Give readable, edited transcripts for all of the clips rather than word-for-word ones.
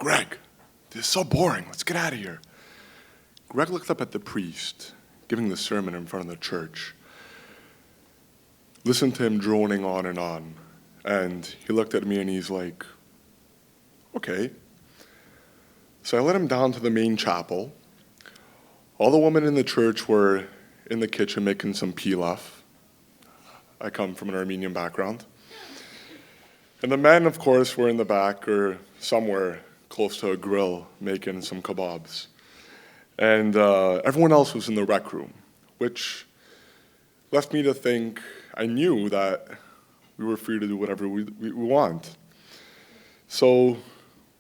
Greg, this is so boring. Let's get out of here. Greg looked up at the priest, giving the sermon in front of the church. Listened to him droning on, and he looked at me and he's like, okay. So I led him down to the main chapel. All the women in the church were in the kitchen making some pilaf. I come from an Armenian background. And the men, of course, were in the back or somewhere close to a grill making some kebabs. And everyone else was in the rec room, which left me to think I knew that we were free to do whatever we want. So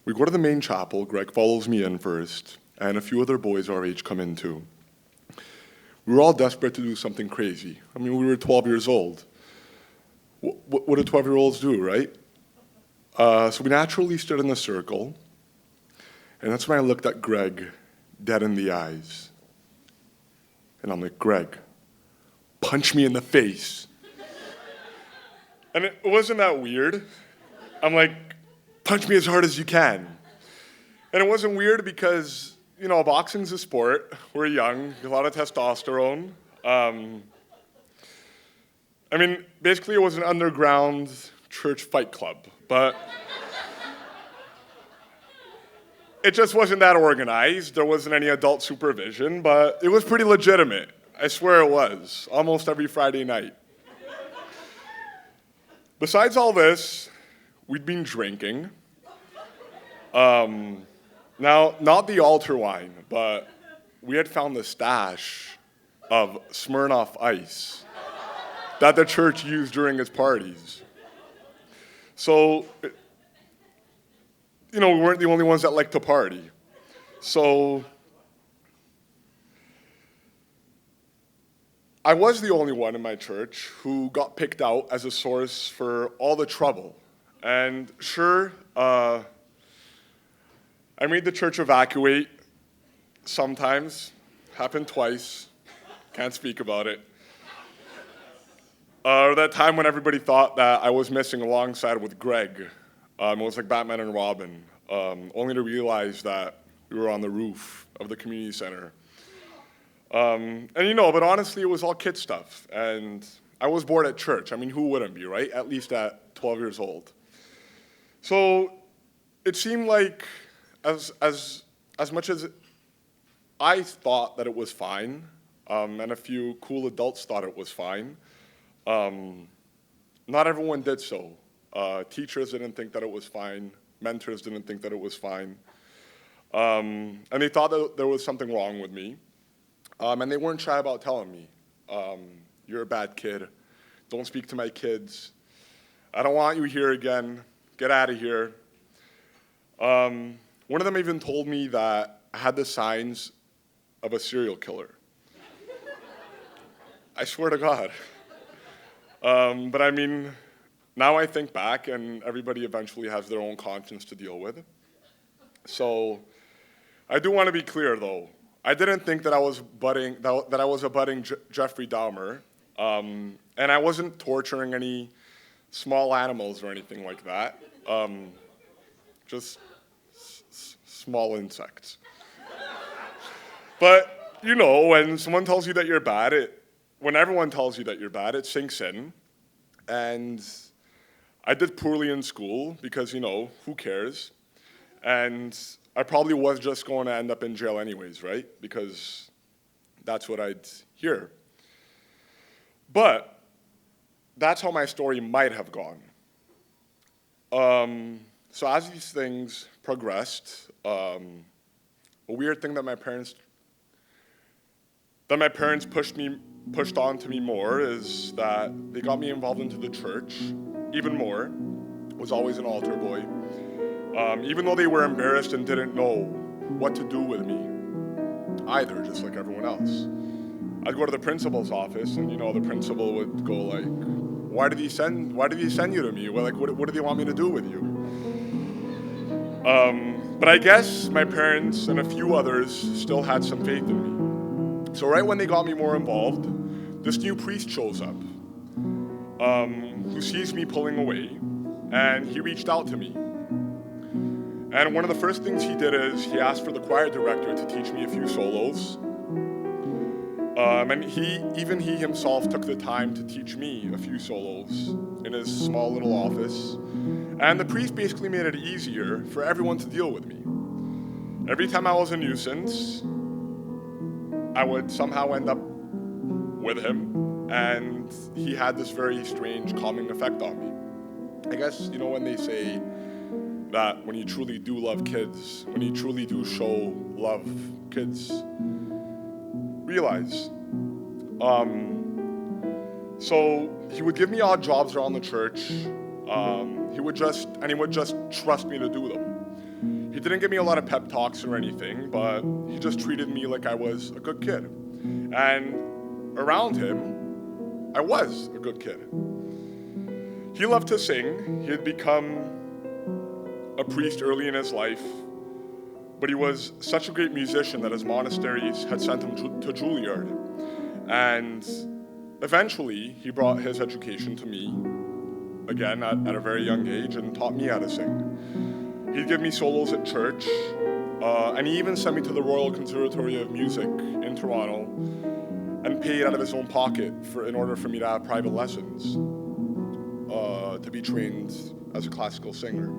we go to the main chapel. Greg follows me in first, and a few other boys our age come in too. We were all desperate to do something crazy. I mean, we were 12 years old. What do 12-year-olds do, right? So we naturally stood in a circle, and that's when I looked at Greg dead in the eyes. And I'm like, Greg, punch me in the face. And it wasn't that weird. I'm like, punch me as hard as you can. And it wasn't weird because, you know, boxing's a sport. We're young, a lot of testosterone. I mean, basically it was an underground church fight club, but it just wasn't that organized. There wasn't any adult supervision, but it was pretty legitimate. I swear it was, almost every Friday night. Besides all this, we'd been drinking. Now, not the altar wine, but we had found the stash of Smirnoff Ice that the church used during its parties. So, you know, we weren't the only ones that liked to party. So, I was the only one in my church who got picked out as a source for all the trouble. And sure, I made the church evacuate sometimes. Happened twice. Can't speak about it. That time when everybody thought that I was missing alongside with Greg. It was like Batman and Robin, only to realize that we were on the roof of the community center. And you know, but honestly, it was all kid stuff. And I was bored at church. I mean, who wouldn't be, right? At least at 12 years old. So it seemed like as much as I thought that it was fine, and a few cool adults thought it was fine, not everyone did so. Teachers didn't think that it was fine. Mentors didn't think that it was fine. And they thought that there was something wrong with me. And they weren't shy about telling me, you're a bad kid. Don't speak to my kids. I don't want you here again. Get out of here. One of them even told me that I had the signs of a serial killer. I swear to God. But I mean, now I think back, and everybody eventually has their own conscience to deal with. So I do want to be clear, though. I didn't think that I was a budding Jeffrey Dahmer, and I wasn't torturing any small animals or anything like that. Just small insects. But you know, when someone tells you that you're bad, when everyone tells you that you're bad, it sinks in. And I did poorly in school because, you know, who cares? And I probably was just going to end up in jail anyways, right? Because that's what I'd hear. But that's how my story might have gone. So as these things progressed, a weird thing that my parents pushed on to me more is that they got me involved into the church even more. Was always an altar boy. Even though they were embarrassed and didn't know what to do with me either, just like everyone else. I'd go to the principal's office, and you know, the principal would go like, why did he send you to me? Well, like, what do they want me to do with you? But I guess my parents and a few others still had some faith in me. So right when they got me more involved, this new priest shows up, who sees me pulling away, and he reached out to me. And one of the first things he did is he asked for the choir director to teach me a few solos. And he himself took the time to teach me a few solos in his small little office. And the priest basically made it easier for everyone to deal with me. Every time I was a nuisance, I would somehow end up with him, and he had this very strange calming effect on me. I guess, when they say that when you truly do love kids, when you truly do show love, kids realize. So he would give me odd jobs around the church. He would just trust me to do them. He didn't give me a lot of pep talks or anything, but he just treated me like I was a good kid. And around him, I was a good kid. He loved to sing. He had become a priest early in his life, but he was such a great musician that his monasteries had sent him to Juilliard. And eventually, he brought his education to me, again, at a very young age, and taught me how to sing. He'd give me solos at church, and he even sent me to the Royal Conservatory of Music in Toronto and paid out of his own pocket in order for me to have private lessons, to be trained as a classical singer.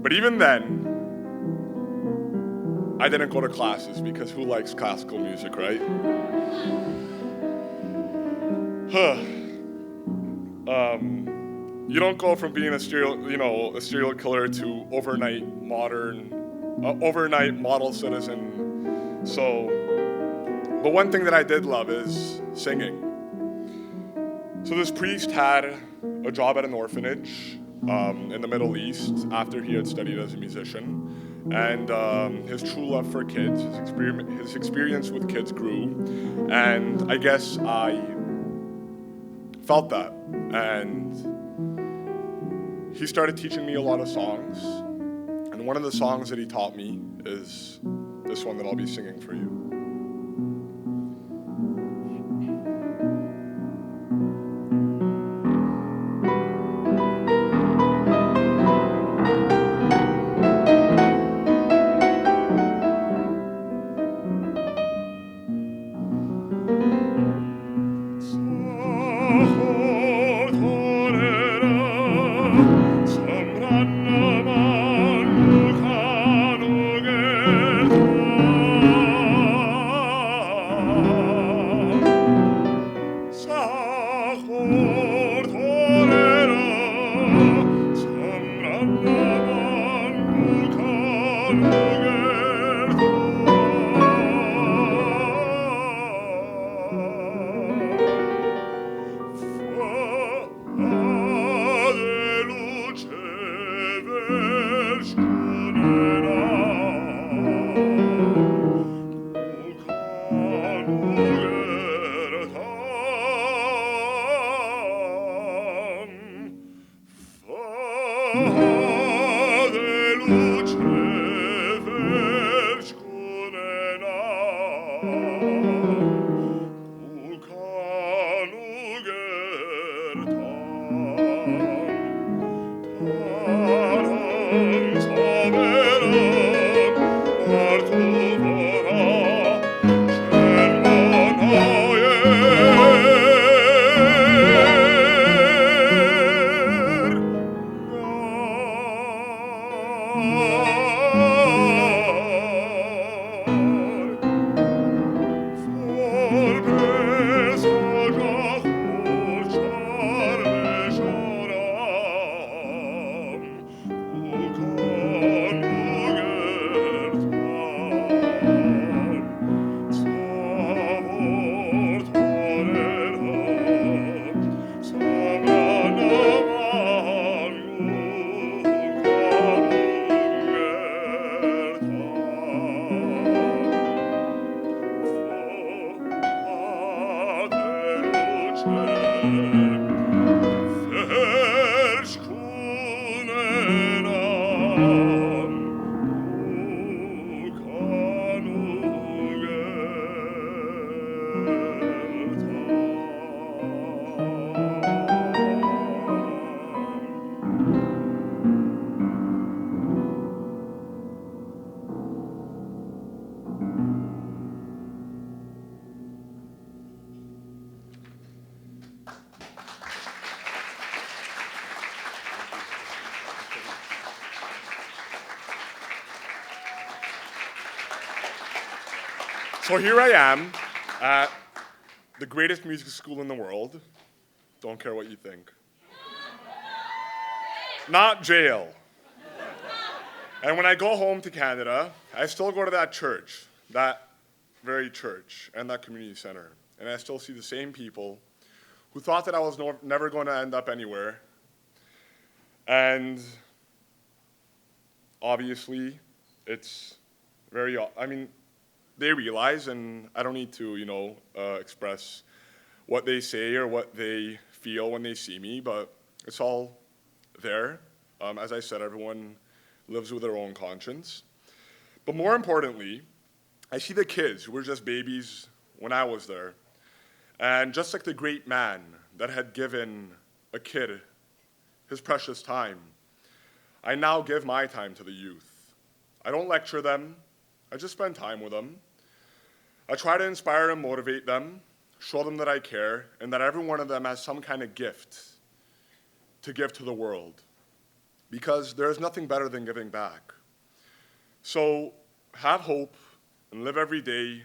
But even then, I didn't go to classes because who likes classical music, right? You don't go from being a serial killer to overnight model citizen. But one thing that I did love is singing. So this priest had a job at an orphanage in the Middle East after he had studied as a musician. And his true love for kids, his experience with kids grew. And I guess I felt that. And he started teaching me a lot of songs. And one of the songs that he taught me is this one that I'll be singing for you. So here I am at the greatest music school in the world. Don't care what you think. Not jail. And when I go home to Canada, I still go to that church, that very church, and that community center. And I still see the same people who thought that I was never going to end up anywhere. And obviously, it's very, they realize, and I don't need to, express what they say or what they feel when they see me, but it's all there. As I said, everyone lives with their own conscience. But more importantly, I see the kids who were just babies when I was there. And just like the great man that had given a kid his precious time, I now give my time to the youth. I don't lecture them, I just spend time with them. I try to inspire and motivate them, show them that I care, and that every one of them has some kind of gift to give to the world. Because there is nothing better than giving back. So have hope and live every day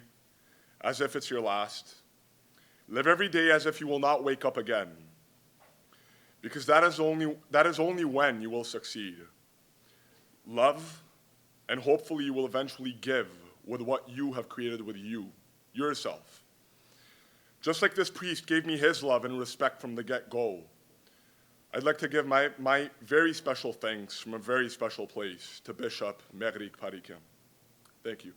as if it's your last. Live every day as if you will not wake up again. Because that is only when you will succeed. Love, and hopefully you will eventually give with what you have created with you, yourself. Just like this priest gave me his love and respect from the get-go, I'd like to give my very special thanks from a very special place to Bishop Merrick Parikin. Thank you.